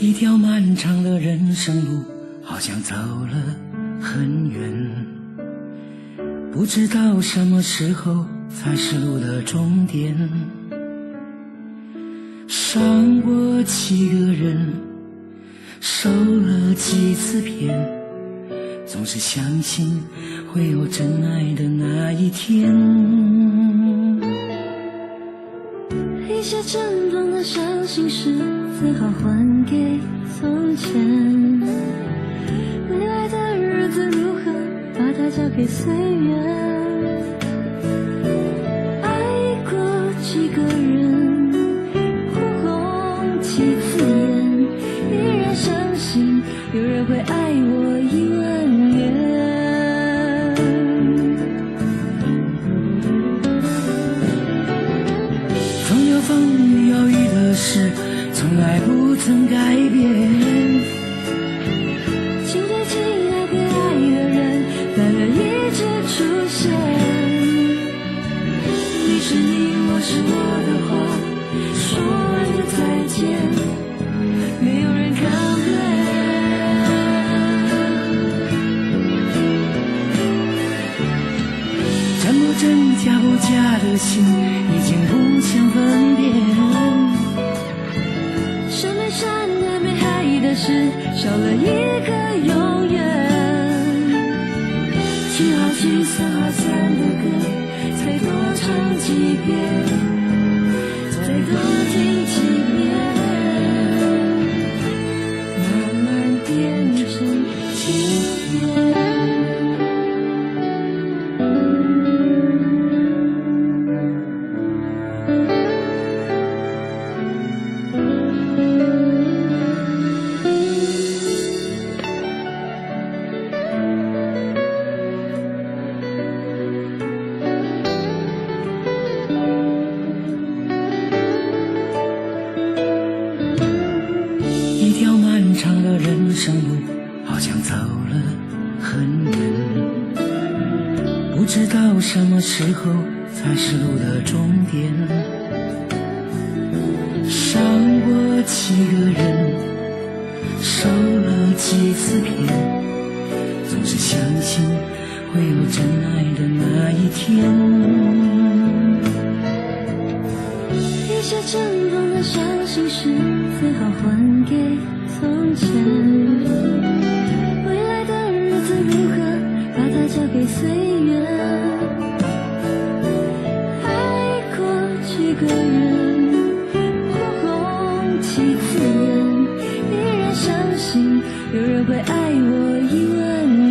一条漫长的人生路，好像走了很远，不知道什么时候才是路的终点。上过几个人，受了几次骗，总是相信会有真爱的那一天。一些珍重的伤心事，最好还给从前。未来的日子如何，把它交给岁月。爱过几个人，火红几次眼，依然相信有人会爱我1万年。总有风雨有雨的事，从来不曾改变。请对亲爱给爱的人，但愿一直出现。你是你，我是我的话，说完就再见，没有人抗辩。真不真假不假的心，已经不想分辨。山没山的没海的事，少了一个永远。聚好聚散好散的歌，再多唱几遍，再多听几遍，慢慢变成经典。一条漫长的人生路，好像走了很远，不知道什么时候才是路的终点。伤过几个人，受了几次骗，总是相信会有真爱的那一天。一些珍重的伤心事，最好还给从前。未来的日子如何，把它交给岁月。爱过几个人，火红几次眼，依然相信有人会爱我1万年。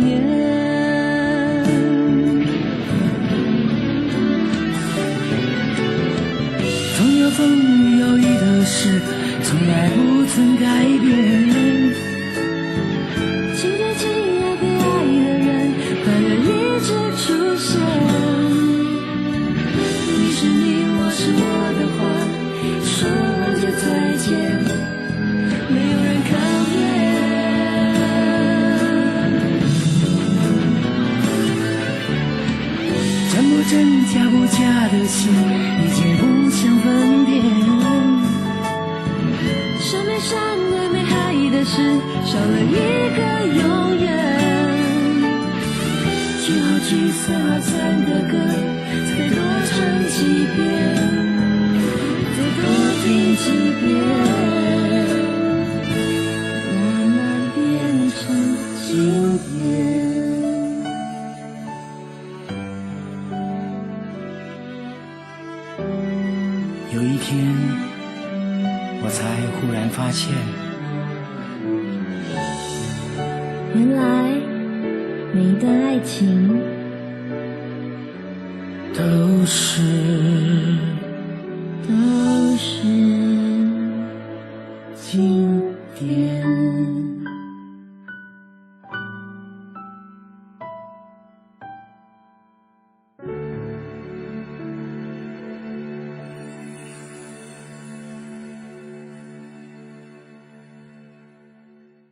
总有风雨有雨的事，从来不曾改变。请对亲爱给爱的人，但愿一直出现。你是你，我是我的话，说完就再见，没有人抗辩。真不真假不假的心，已经不想分辨。山没山的没海的事，少了一个永远。聚好聚散好散的歌，再多唱几遍，再多听几遍，慢慢变成经典。有一天，我才忽然发现，原来你的爱情都是都是经典。